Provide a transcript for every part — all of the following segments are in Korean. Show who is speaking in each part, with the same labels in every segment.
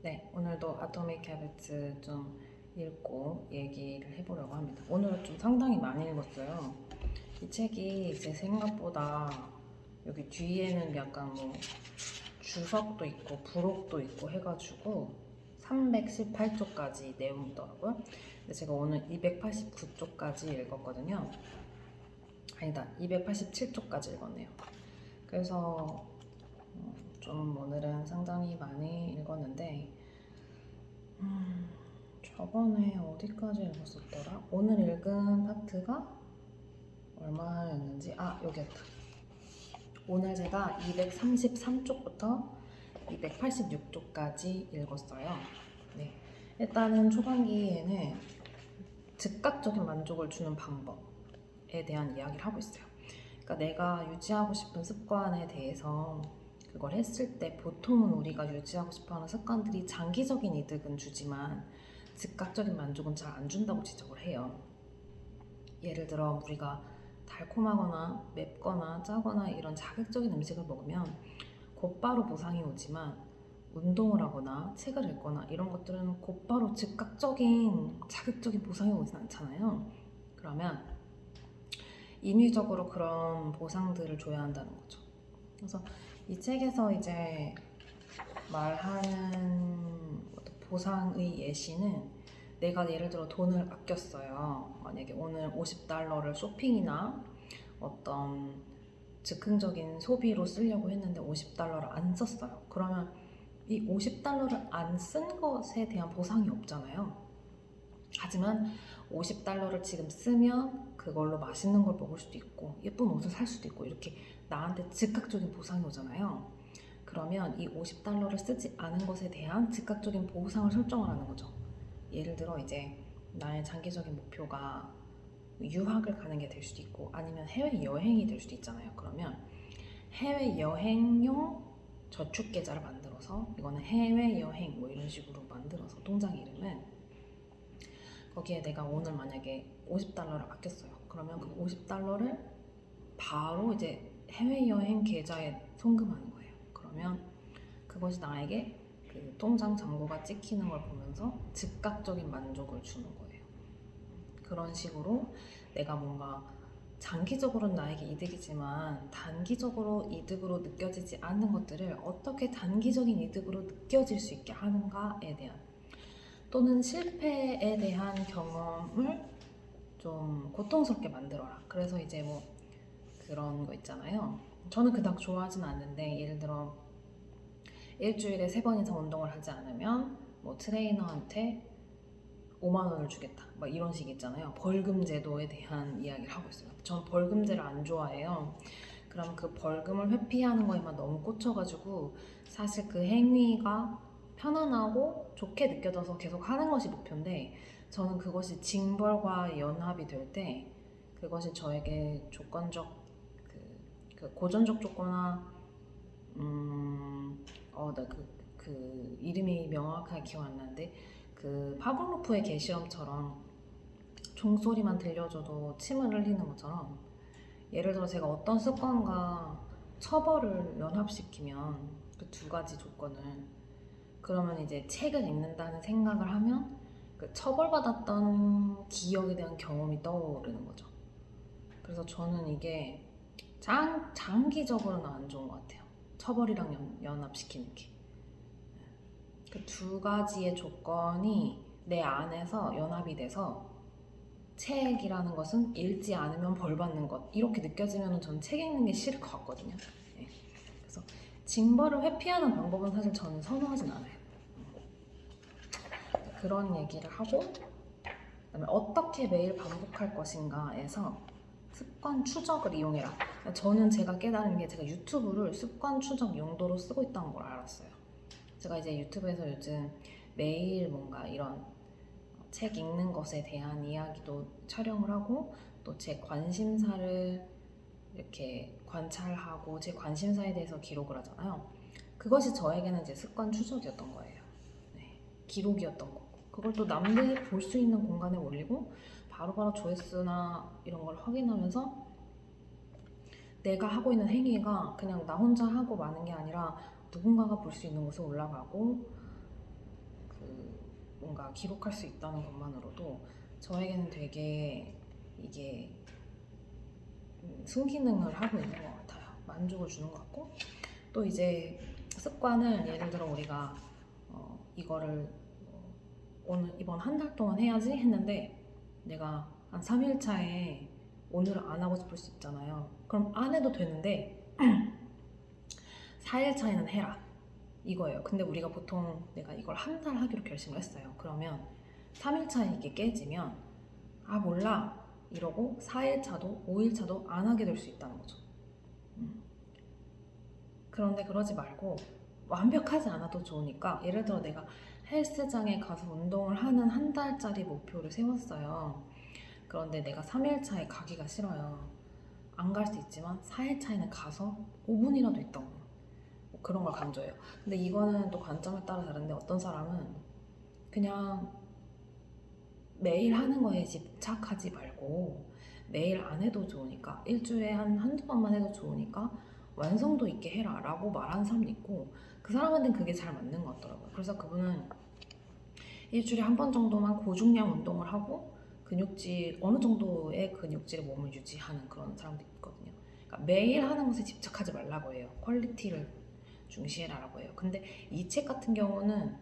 Speaker 1: 네, 오늘도 아토믹 헤비츠 좀 읽고 얘기를 해보려고 합니다. 오늘은 좀 상당히 많이 읽었어요. 이 책이 제 생각보다 여기 뒤에는 약간 뭐 주석도 있고 부록도 있고 해가지고 318쪽까지 내용이더라고요. 근데 제가 오늘 289쪽까지 읽었거든요. 아니다, 287쪽까지 읽었네요. 그래서 좀 오늘은 상당히 많이 읽었는데 저번에 어디까지 읽었었더라? 오늘 읽은 파트가 얼마였는지 여기였다. 오늘 제가 233쪽부터 286쪽까지 읽었어요. 네. 일단은 초반기에는 즉각적인 만족을 주는 방법에 대한 이야기를 하고 있어요. 그러니까 내가 유지하고 싶은 습관에 대해서 그걸 했을 때 보통은 우리가 유지하고 싶어하는 습관들이 장기적인 이득은 주지만 즉각적인 만족은 잘 안 준다고 지적을 해요. 예를 들어 우리가 달콤하거나 맵거나 짜거나 이런 자극적인 음식을 먹으면 곧바로 보상이 오지만 운동을 하거나 책을 읽거나 이런 것들은 곧바로 즉각적인 자극적인 보상이 오진 않잖아요. 그러면 임의적으로 그런 보상들을 줘야 한다는 거죠. 그래서 이 책에서 이제 말하는 보상의 예시는 내가 예를 들어 돈을 아꼈어요. 만약에 오늘 50달러를 쇼핑이나 어떤 즉흥적인 소비로 쓰려고 했는데 50달러를 안 썼어요. 그러면 이 50달러를 안 쓴 것에 대한 보상이 없잖아요. 하지만 50달러를 지금 쓰면 그걸로 맛있는 걸 먹을 수도 있고 예쁜 옷을 살 수도 있고 이렇게 나한테 즉각적인 보상이 오잖아요. 그러면 이 50달러를 쓰지 않은 것에 대한 즉각적인 보상을 설정을 하는 거죠. 예를 들어 이제 나의 장기적인 목표가 유학을 가는 게 될 수도 있고 아니면 해외여행이 될 수도 있잖아요. 그러면 해외여행용 저축 계좌를 만들어서 이거는 해외여행 뭐 이런 식으로 만들어서 통장 이름은 거기에 내가 오늘 만약에 50달러를 아꼈어요. 그러면 그 50달러를 바로 이제 해외여행 계좌에 송금하는 거예요. 그러면 그것이 나에게 그 통장 잔고가 찍히는 걸 보면서 즉각적인 만족을 주는 거예요. 그런 식으로 내가 뭔가 장기적으로는 나에게 이득이지만 단기적으로 이득으로 느껴지지 않는 것들을 어떻게 단기적인 이득으로 느껴질 수 있게 하는가에 대한 또는 실패에 대한 경험을 좀 고통스럽게 만들어라. 그래서 이제 뭐 그런 거 있잖아요. 저는 그닥 좋아하진 않는데 예를 들어 일주일에 3번 이상 운동을 하지 않으면 뭐 트레이너한테 5만 원을 주겠다. 막 이런 식 있잖아요. 벌금 제도에 대한 이야기를 하고 있어요. 전 벌금제를 안 좋아해요. 그럼 그 벌금을 회피하는 거에만 너무 꽂혀가지고 사실 그 행위가 편안하고 좋게 느껴져서 계속 하는 것이 목표인데 저는 그것이 징벌과 연합이 될 때 그것이 저에게 조건적 그 고전적 조건화 나그 이름이 명확하게 기억 안 나는데 그 파블로프의 개실험처럼 종소리만 들려줘도 침을 흘리는 것처럼 예를 들어 제가 어떤 습관과 처벌을 연합시키면 그 두 가지 조건을 그러면 이제 책을 읽는다는 생각을 하면 그 처벌받았던 기억에 대한 경험이 떠오르는 거죠. 그래서 저는 이게 장기적으로는 안 좋은 것 같아요. 처벌이랑 연합시키는 게. 그 두 가지의 조건이 내 안에서 연합이 돼서 책이라는 것은 읽지 않으면 벌 받는 것 이렇게 느껴지면 전 책 읽는 게 싫을 것 같거든요. 네. 그래서 징벌을 회피하는 방법은 사실 저는 선호하진 않아요. 그런 얘기를 하고 그다음에 어떻게 매일 반복할 것인가에서 습관 추적을 이용해라. 저는 제가 깨달은 게 제가 유튜브를 습관 추적 용도로 쓰고 있다는 걸 알았어요. 제가 이제 유튜브에서 요즘 매일 뭔가 이런 책 읽는 것에 대한 이야기도 촬영을 하고 또 제 관심사를 이렇게 관찰하고 제 관심사에 대해서 기록을 하잖아요. 그것이 저에게는 이제 습관 추적이었던 거예요. 네, 기록이었던 거고 그걸 또 남들이 볼 수 있는 공간에 올리고 바로바로 조회수나 이런 걸 확인하면서 내가 하고 있는 행위가 그냥 나 혼자 하고 마는 게 아니라 누군가가 볼 수 있는 곳에 올라가고 뭔가 기록할 수 있다는 것만으로도 저에게는 되게 이게 순기능을 하고 있는 것 같아요. 만족을 주는 것 같고, 또 이제 습관을 예를 들어 우리가 이거를 오늘 이번 한 달 동안 해야지 했는데 내가 한 3일 차에 오늘은 안 하고 싶을 수 있잖아요. 그럼 안 해도 되는데 4일 차에는 해라 이거예요. 근데 우리가 보통 내가 이걸 한 달 하기로 결심을 했어요. 그러면 3일 차에 이게 깨지면 아 몰라 이러고 4일 차도 5일 차도 안 하게 될 수 있다는 거죠. 그런데 그러지 말고 완벽하지 않아도 좋으니까, 예를 들어 내가 헬스장에 가서 운동을 하는 한 달짜리 목표를 세웠어요. 그런데 내가 3일 차에 가기가 싫어요. 안 갈 수 있지만 4일 차에는 가서 5분이라도 있다고, 뭐 그런 걸 강조해요. 근데 이거는 또 관점에 따라 다른데, 어떤 사람은 그냥 매일 하는 거에 집착하지 말고 매일 안 해도 좋으니까 일주일에 한두 번만 해도 좋으니까 완성도 있게 해라 라고 말하는 사람도 있고, 그 사람한테는 그게 잘 맞는 것 같더라고요. 그래서 그분은 일주일에 한 번 정도만 고중량 운동을 하고 근육질, 어느 정도의 근육질의 몸을 유지하는 그런 사람도 있거든요. 그러니까 매일 하는 것에 집착하지 말라고 해요. 퀄리티를 중시해라라고 해요. 근데 이 책 같은 경우는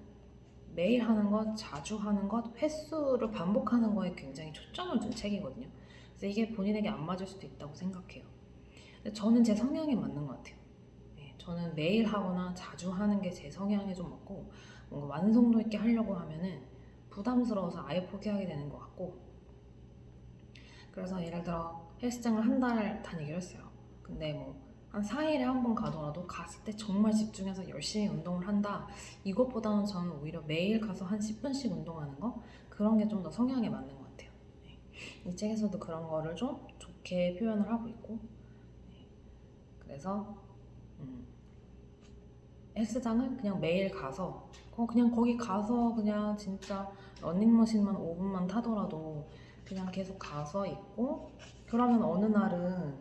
Speaker 1: 매일 하는 것, 자주 하는 것, 횟수를 반복하는 거에 굉장히 초점을 둔 책이거든요. 그래서 이게 본인에게 안 맞을 수도 있다고 생각해요. 근데 저는 제 성향에 맞는 것 같아요. 네, 저는 매일 하거나 자주 하는 게 제 성향에 좀 맞고, 뭔가 완성도 있게 하려고 하면은 부담스러워서 아예 포기하게 되는 것 같고, 그래서 예를 들어 헬스장을 한 달 다니기로 했어요. 근데 뭐 한 4일에 한 번 가더라도 갔을 때 정말 집중해서 열심히 운동을 한다, 이것보다는 저는 오히려 매일 가서 한 10분씩 운동하는 거, 그런 게 좀 더 성향에 맞는 것 같아요. 네. 이 책에서도 그런 거를 좀 좋게 표현을 하고 있고, 네. 그래서 헬스장은 그냥 매일 가서 그냥 거기 가서 그냥 진짜 러닝머신만 5분만 타더라도 그냥 계속 가서 있고, 그러면 어느 날은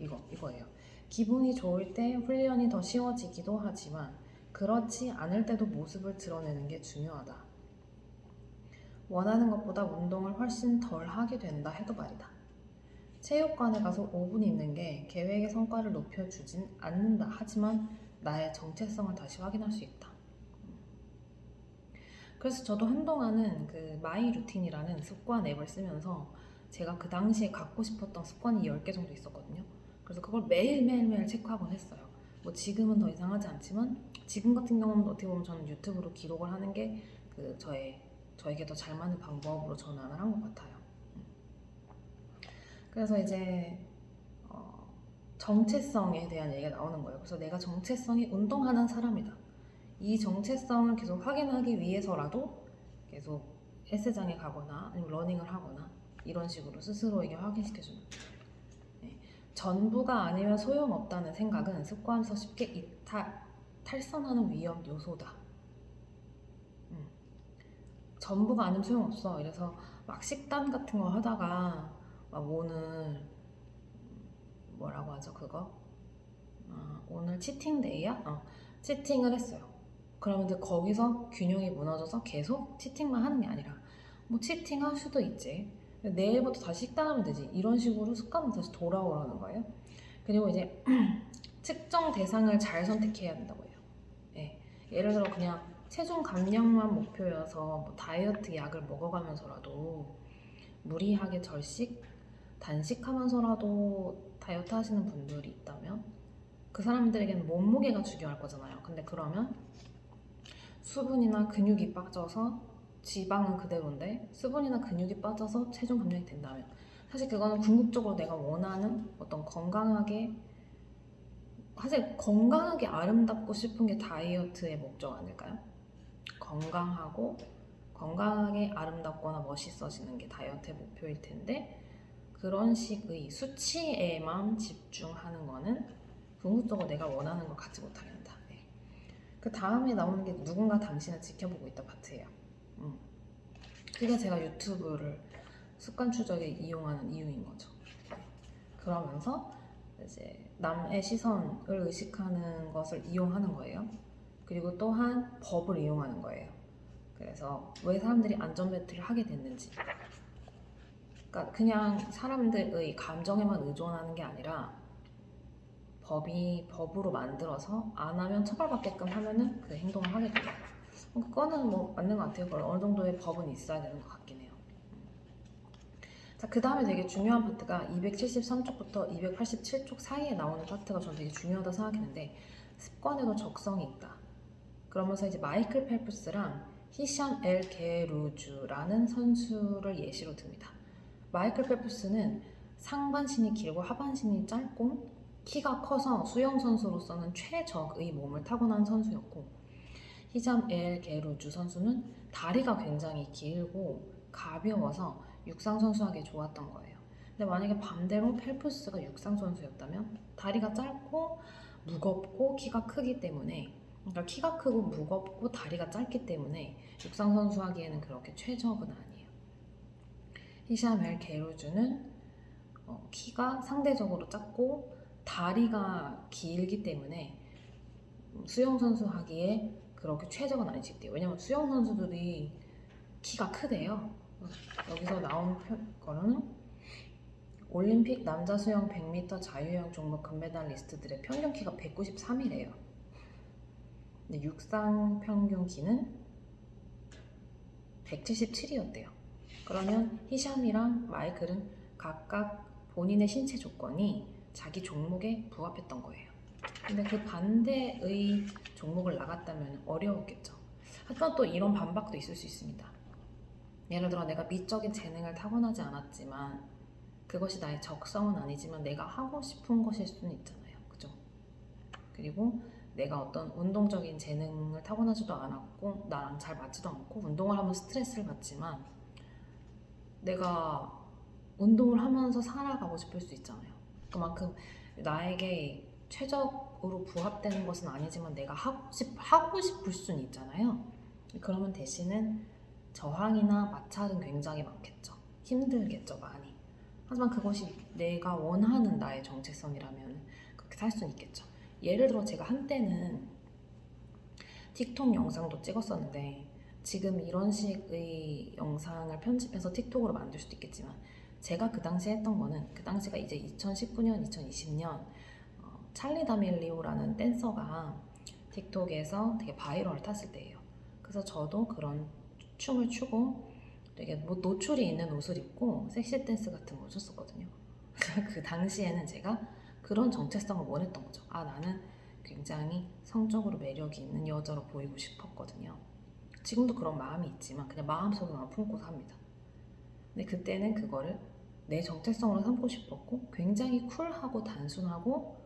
Speaker 1: 이거예요. 기분이 좋을 때 훈련이 더 쉬워지기도 하지만 그렇지 않을 때도 모습을 드러내는 게 중요하다. 원하는 것보다 운동을 훨씬 덜 하게 된다 해도 말이다. 체육관에 가서 5분 있는 게 계획의 성과를 높여주진 않는다. 하지만 나의 정체성을 다시 확인할 수 있다. 그래서 저도 한동안은 그 마이 루틴이라는 습관 앱을 쓰면서 제가 그 당시에 갖고 싶었던 습관이 10개 정도 있었거든요. 그래서 그걸 매일매일 체크하곤 했어요. 뭐 지금은 더 이상 하지 않지만, 지금 같은 경우는 어떻게 보면 저는 유튜브로 기록을 하는 게 그 저에게 더 잘 맞는 방법으로 전환을 한 것 같아요. 그래서 이제 정체성에 대한 얘기가 나오는 거예요. 그래서 내가 정체성이 운동하는 사람이다, 이 정체성을 계속 확인하기 위해서라도 계속 헬스장에 가거나 아니면 러닝을 하거나 이런 식으로 스스로에게 확인시켜주는, 네. 전부가 아니면 소용없다는 생각은 습관에서 쉽게 탈선하는 위험 요소다. 전부가 아니면 소용없어. 이래서 막 식단 같은 거 하다가 막 오늘 뭐라고 하죠 그거? 오늘 치팅데이야? 치팅을 했어요. 그러면 이제 거기서 균형이 무너져서 계속 치팅만 하는 게 아니라 뭐 치팅할 수도 있지, 내일부터 다시 식단하면 되지, 이런 식으로 습관은 다시 돌아오라는 거예요. 그리고 이제 특정 대상을 잘 선택해야 된다고 해요. 예. 예를 들어 그냥 체중 감량만 목표여서 뭐 다이어트 약을 먹어가면서라도 무리하게 절식, 단식하면서라도 다이어트 하시는 분들이 있다면 그 사람들에게는 몸무게가 중요할 거잖아요. 근데 그러면 수분이나 근육이 빠져서, 지방은 그대로인데 수분이나 근육이 빠져서 체중 감량이 된다면, 사실 그거는 궁극적으로 내가 원하는 어떤 사실 건강하게 아름답고 싶은 게 다이어트의 목적 아닐까요? 건강하게 아름답거나 멋있어지는 게 다이어트의 목표일 텐데, 그런 식의 수치에만 집중하는 거는 궁극적으로 내가 원하는 걸 갖지 못하게 한다. 네. 그 다음에 나오는 게 누군가 당신을 지켜보고 있다 파트예요. 그게 제가 유튜브를 습관 추적에 이용하는 이유인 거죠. 네. 그러면서 이제 남의 시선을 의식하는 것을 이용하는 거예요. 그리고 또한 법을 이용하는 거예요. 그래서 왜 사람들이 안전벨트를 하게 됐는지, 그러니까 그냥 사람들의 감정에만 의존하는 게 아니라 법으로 만들어서 안 하면 처벌받게끔 하면은 그 행동을 하게 돼요. 그거는 뭐 맞는 것 같아요. 어느 정도의 법은 있어야 되는 것 같긴 해요. 자, 그 다음에 되게 중요한 파트가 273쪽부터 287쪽 사이에 나오는 파트가 저는 되게 중요하다고 생각했는데, 습관에도 적성이 있다. 그러면서 이제 마이클 펠프스랑 히샴 엘 게루주라는 선수를 예시로 듭니다. 마이클 펠프스는 상반신이 길고 하반신이 짧고 키가 커서 수영 선수로서는 최적의 몸을 타고난 선수였고, 히샴 엘 게루주 선수는 다리가 굉장히 길고 가벼워서 육상 선수하기 좋았던 거예요. 근데 만약에 반대로 펠프스가 육상 선수였다면 다리가 짧고 무겁고 키가 크기 때문에, 그러니까 키가 크고 무겁고 다리가 짧기 때문에 육상 선수 하기에는 그렇게 최적은 아니에요. 히샴 엘 게루주는 키가 상대적으로 작고 다리가 길기 때문에 수영 선수 하기에 그렇게 최적은 아니지 때요. 왜냐면 수영 선수들이 키가 크대요. 여기서 나온 거는 올림픽 남자 수영 100m 자유형 종목 금메달리스트들의 평균 키가 193이래요. 근데 육상 평균 키는 177이었대요. 그러면 히샴이랑 마이클은 각각 본인의 신체 조건이 자기 종목에 부합했던 거예요. 근데 그 반대의 종목을 나갔다면 어려웠겠죠. 하지만 또 이런 반박도 있을 수 있습니다. 예를 들어 내가 미적인 재능을 타고나지 않았지만 그것이 나의 적성은 아니지만 내가 하고 싶은 것일 수는 있잖아요. 그죠? 그리고 내가 어떤 운동적인 재능을 타고나지도 않았고 나랑 잘 맞지도 않고 운동을 하면 스트레스를 받지만 내가 운동을 하면서 살아가고 싶을 수 있잖아요. 그만큼 나에게 최적으로 부합되는 것은 아니지만 내가 하고 싶을 수는 있잖아요. 그러면 대신은 저항이나 마찰은 굉장히 많겠죠. 힘들겠죠, 많이. 하지만 그것이 내가 원하는 나의 정체성이라면 그렇게 살 수는 있겠죠. 예를 들어 제가 한때는 틱톡 영상도 찍었었는데 지금 이런 식의 영상을 편집해서 틱톡으로 만들 수도 있겠지만 제가 그 당시에 했던 거는, 그 당시가 이제 2019년, 2020년 찰리 다밀리오라는 댄서가 틱톡에서 되게 바이럴을 탔을 때예요. 그래서 저도 그런 춤을 추고 되게 뭐 노출이 있는 옷을 입고 섹시 댄스 같은 걸 췄었거든요. 그 당시에는 제가 그런 정체성을 원했던 거죠. 아, 나는 굉장히 성적으로 매력이 있는 여자로 보이고 싶었거든요. 지금도 그런 마음이 있지만 그냥 마음속으로만 품고 삽니다. 근데 그때는 그거를 내 정체성으로 삼고 싶었고 굉장히 쿨하고 단순하고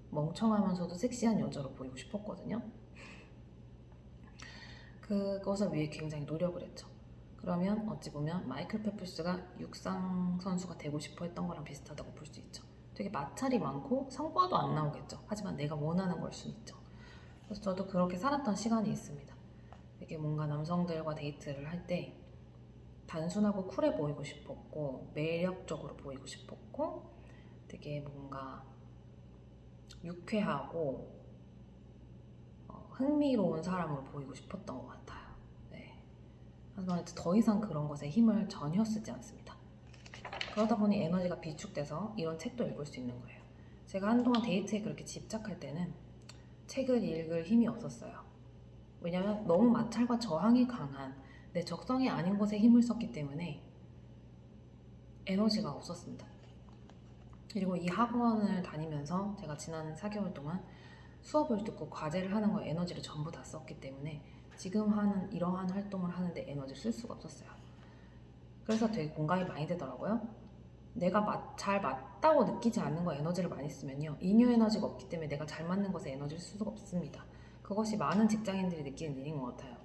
Speaker 1: 멍청하면서도 섹시한 여자로 보이고 싶었거든요. 그것을 위해 굉장히 노력을 했죠. 그러면 어찌 보면 마이클 펠프스가 육상 선수가 되고 싶어 했던 거랑 비슷하다고 볼 수 있죠. 되게 마찰이 많고 성과도 안 나오겠죠. 하지만 내가 원하는 걸 수는 있죠. 그래서 저도 그렇게 살았던 시간이 있습니다. 되게 뭔가 남성들과 데이트를 할 때 단순하고 쿨해 보이고 싶었고 매력적으로 보이고 싶었고 되게 뭔가 유쾌하고 흥미로운 사람으로 보이고 싶었던 것 같아요. 네. 하지만 더 이상 그런 것에 힘을 전혀 쓰지 않습니다. 그러다 보니 에너지가 비축돼서 이런 책도 읽을 수 있는 거예요. 제가 한동안 데이트에 그렇게 집착할 때는 책을 읽을 힘이 없었어요. 왜냐면 너무 마찰과 저항이 강한 내 적성이 아닌 것에 힘을 썼기 때문에 에너지가 없었습니다. 그리고 이 학원을 다니면서 제가 지난 4개월 동안 수업을 듣고 과제를 하는 거에 에너지를 전부 다 썼기 때문에 지금 하는 이러한 활동을 하는데 에너지를 쓸 수가 없었어요. 그래서 되게 공감이 많이 되더라고요. 내가 잘 맞다고 느끼지 않는 거에 에너지를 많이 쓰면요, 잉여 에너지가 없기 때문에 내가 잘 맞는 것에 에너지를 쓸 수가 없습니다. 그것이 많은 직장인들이 느끼는 일인 것 같아요.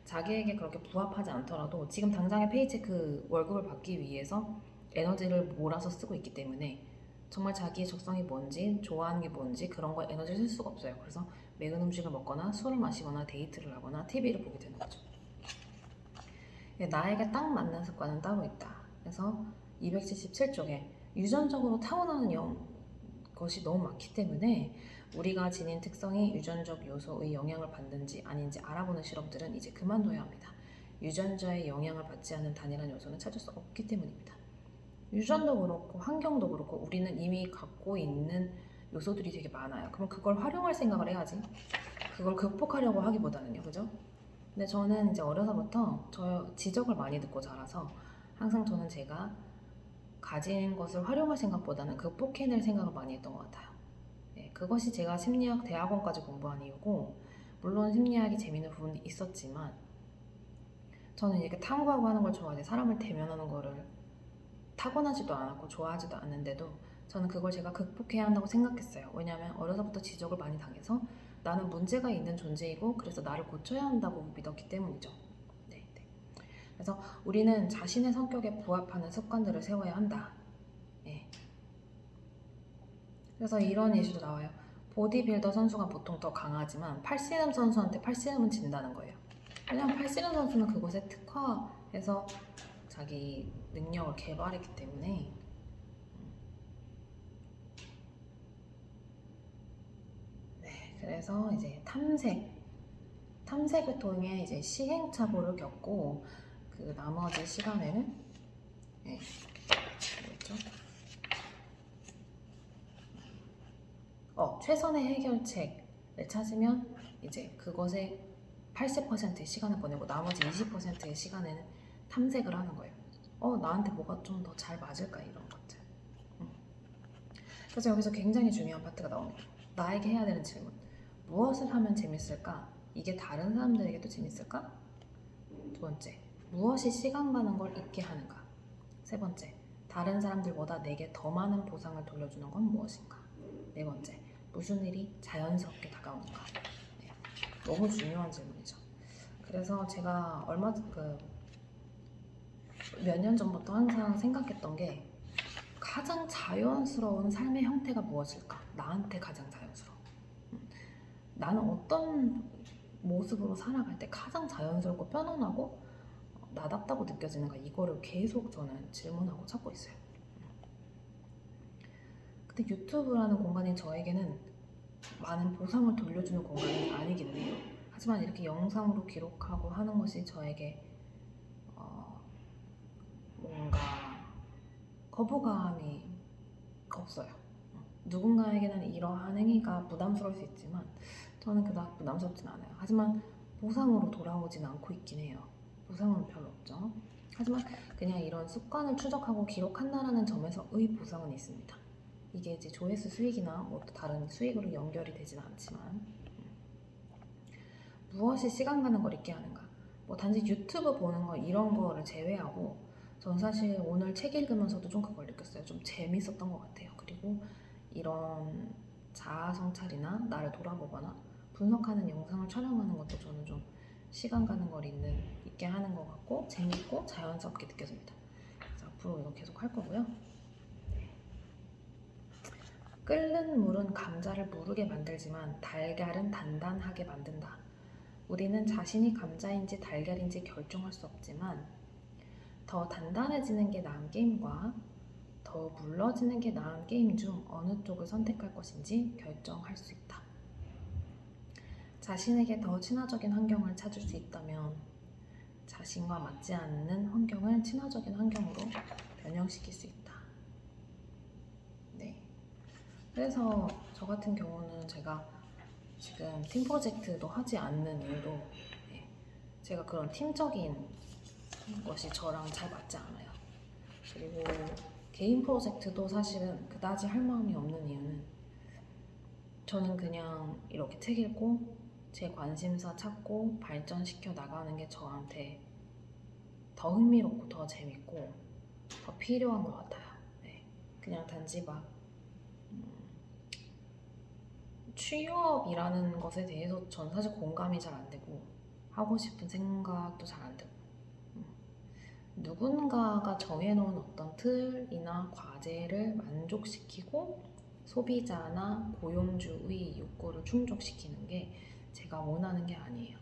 Speaker 1: 자기에게 그렇게 부합하지 않더라도 지금 당장의 페이체크 월급을 받기 위해서 에너지를 몰아서 쓰고 있기 때문에 정말 자기의 적성이 뭔지 좋아하는 게 뭔지 그런 거에 에너지를 쓸 수가 없어요. 그래서 매운 음식을 먹거나 술을 마시거나 데이트를 하거나 TV를 보게 되는 거죠. 나에게 딱 맞는 습관은 따로 있다. 그래서 277쪽에 유전적으로 타고나는 것이 너무 많기 때문에 우리가 지닌 특성이 유전적 요소의 영향을 받는지 아닌지 알아보는 실험들은 이제 그만둬야 합니다. 유전자의 영향을 받지 않는 단일한 요소는 찾을 수 없기 때문입니다. 유전도 그렇고 환경도 그렇고 우리는 이미 갖고 있는 요소들이 되게 많아요. 그럼 그걸 활용할 생각을 해야지. 그걸 극복하려고 하기보다는요, 그죠? 근데 저는 이제 어려서부터 저 지적을 많이 듣고 자라서 항상 저는 제가 가진 것을 활용할 생각보다는 극복해낼 생각을 많이 했던 것 같아요. 네, 그것이 제가 심리학 대학원까지 공부한 이유고, 물론 심리학이 재밌는 부분이 있었지만 저는 이렇게 탐구하고 하는 걸 좋아하지 사람을 대면하는 거를 타고나지도 않았고 좋아하지도 않는데도 저는 그걸 제가 극복해야 한다고 생각했어요. 왜냐하면 어려서부터 지적을 많이 당해서 나는 문제가 있는 존재이고 그래서 나를 고쳐야 한다고 믿었기 때문이죠. 네, 네. 그래서 우리는 자신의 성격에 부합하는 습관들을 세워야 한다. 네. 그래서 이런 예시도 나와요. 보디빌더 선수가 보통 더 강하지만 팔씨름 선수한테 팔씨름은 진다는 거예요. 왜냐면 팔씨름 선수는 그곳에 특화해서 자기 능력을 개발했기 때문에. 네, 그래서 이제 탐색을 통해 이제 시행착오를 겪고 그 나머지 시간에는 네, 뭐였죠? 최선의 해결책을 찾으면 이제 그것에 80%의 시간을 보내고 나머지 20%의 시간에는 탐색을 하는 거예요. 나한테 뭐가 좀 더 잘 맞을까 이런 것들. 그래서 여기서 굉장히 중요한 파트가 나옵니다. 나에게 해야 되는 질문. 무엇을 하면 재밌을까? 이게 다른 사람들에게도 재밌을까? 두 번째, 무엇이 시간 가는 걸 잊게 하는가? 세 번째, 다른 사람들보다 내게 더 많은 보상을 돌려주는 건 무엇인가? 네 번째, 무슨 일이 자연스럽게 다가오는가? 네, 너무 중요한 질문이죠. 그래서 제가 몇 년 전부터 항상 생각했던 게 가장 자연스러운 삶의 형태가 무엇일까? 나한테 가장 자연스러워. 나는 어떤 모습으로 살아갈 때 가장 자연스럽고 편안하고 나답다고 느껴지는가? 이거를 계속 저는 질문하고 찾고 있어요. 근데 유튜브라는 공간이 저에게는 많은 보상을 돌려주는 공간이 아니기는 해요. 하지만 이렇게 영상으로 기록하고 하는 것이 저에게 뭔가 거부감이 없어요. 누군가에게는 이러한 행위가 부담스러울 수 있지만 저는 그닥 부담스럽진 않아요. 하지만 보상으로 돌아오진 않고 있긴 해요. 보상은 별로 없죠. 하지만 그냥 이런 습관을 추적하고 기록한다는 점에서의 보상은 있습니다. 이게 이제 조회수 수익이나 뭐 또 다른 수익으로 연결이 되지는 않지만 무엇이 시간 가는 걸 잊게 하는가? 뭐 단지 유튜브 보는 거 이런 거를 제외하고 저는 사실 오늘 책 읽으면서도 좀 그걸 느꼈어요. 좀 재밌었던 것 같아요. 그리고 이런 자아 성찰이나 나를 돌아보거나 분석하는 영상을 촬영하는 것도 저는 좀 시간 가는 걸 잊게 하는 것 같고 재밌고 자연스럽게 느껴집니다. 그래서 앞으로 이거 계속 할 거고요. 끓는 물은 감자를 무르게 만들지만 달걀은 단단하게 만든다. 우리는 자신이 감자인지 달걀인지 결정할 수 없지만 더 단단해지는 게 나은 게임과 더 물러지는 게 나은 게임 중 어느 쪽을 선택할 것인지 결정할 수 있다. 자신에게 더 친화적인 환경을 찾을 수 있다면 자신과 맞지 않는 환경을 친화적인 환경으로 변형시킬 수 있다. 네. 그래서 저 같은 경우는 제가 지금 팀 프로젝트도 하지 않는 이유도 제가 그런 팀적인 것이 저랑 잘 맞지 않아요. 그리고 개인 프로젝트도 사실은 그다지 할 마음이 없는 이유는 저는 그냥 이렇게 책 읽고 제 관심사 찾고 발전시켜 나가는 게 저한테 더 흥미롭고 더 재밌고 더 필요한 것 같아요. 네. 그냥 단지 막 취업이라는 것에 대해서 전 사실 공감이 잘 안 되고 하고 싶은 생각도 잘 안 되고 누군가가 정해놓은 어떤 틀이나 과제를 만족시키고 소비자나 고용주의 욕구를 충족시키는 게 제가 원하는 게 아니에요.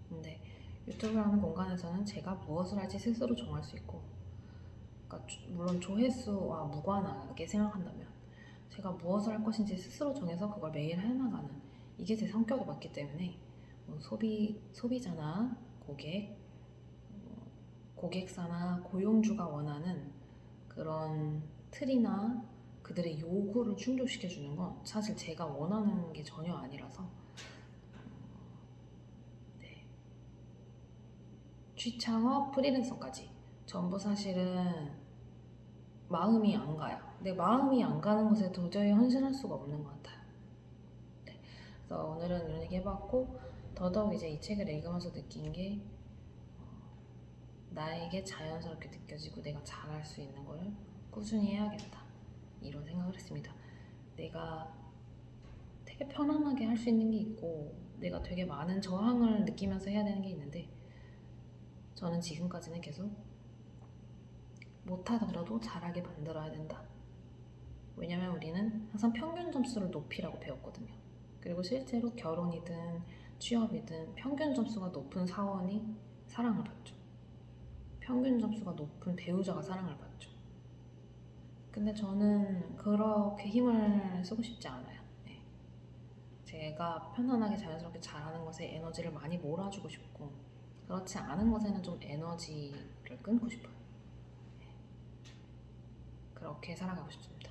Speaker 1: 근데 유튜브라는 공간에서는 제가 무엇을 할지 스스로 정할 수 있고 그러니까 물론 조회수와 무관하게 생각한다면 제가 무엇을 할 것인지 스스로 정해서 그걸 매일 해나가는 이게 제 성격에 맞기 때문에 뭐 소비자나 고객, 고객사나 고용주가 원하는 그런 틀이나 그들의 요구를 충족시켜주는 건 사실 제가 원하는 게 전혀 아니라서 네. 취창업, 프리랜서까지 전부 사실은 마음이 안 가요. 근데 마음이 안 가는 것에 도저히 헌신할 수가 없는 것 같아요. 네. 그래서 오늘은 이런 얘기 해봤고 더더욱 이제 이 책을 읽으면서 느낀 게 나에게 자연스럽게 느껴지고 내가 잘할 수 있는 거를 꾸준히 해야겠다 이런 생각을 했습니다. 내가 되게 편안하게 할 수 있는 게 있고 내가 되게 많은 저항을 느끼면서 해야 되는 게 있는데 저는 지금까지는 계속 못하더라도 잘하게 만들어야 된다. 왜냐면 우리는 항상 평균 점수를 높이라고 배웠거든요. 그리고 실제로 결혼이든 취업이든 평균 점수가 높은 사원이 사랑을 받죠. 평균 점수가 높은 배우자가 사랑을 받죠. 근데 저는 그렇게 힘을 쓰고 싶지 않아요. 네. 제가 편안하게 자연스럽게 잘하는 것에 에너지를 많이 몰아주고 싶고 그렇지 않은 것에는 좀 에너지를 끊고 싶어요. 네. 그렇게 살아가고 싶습니다.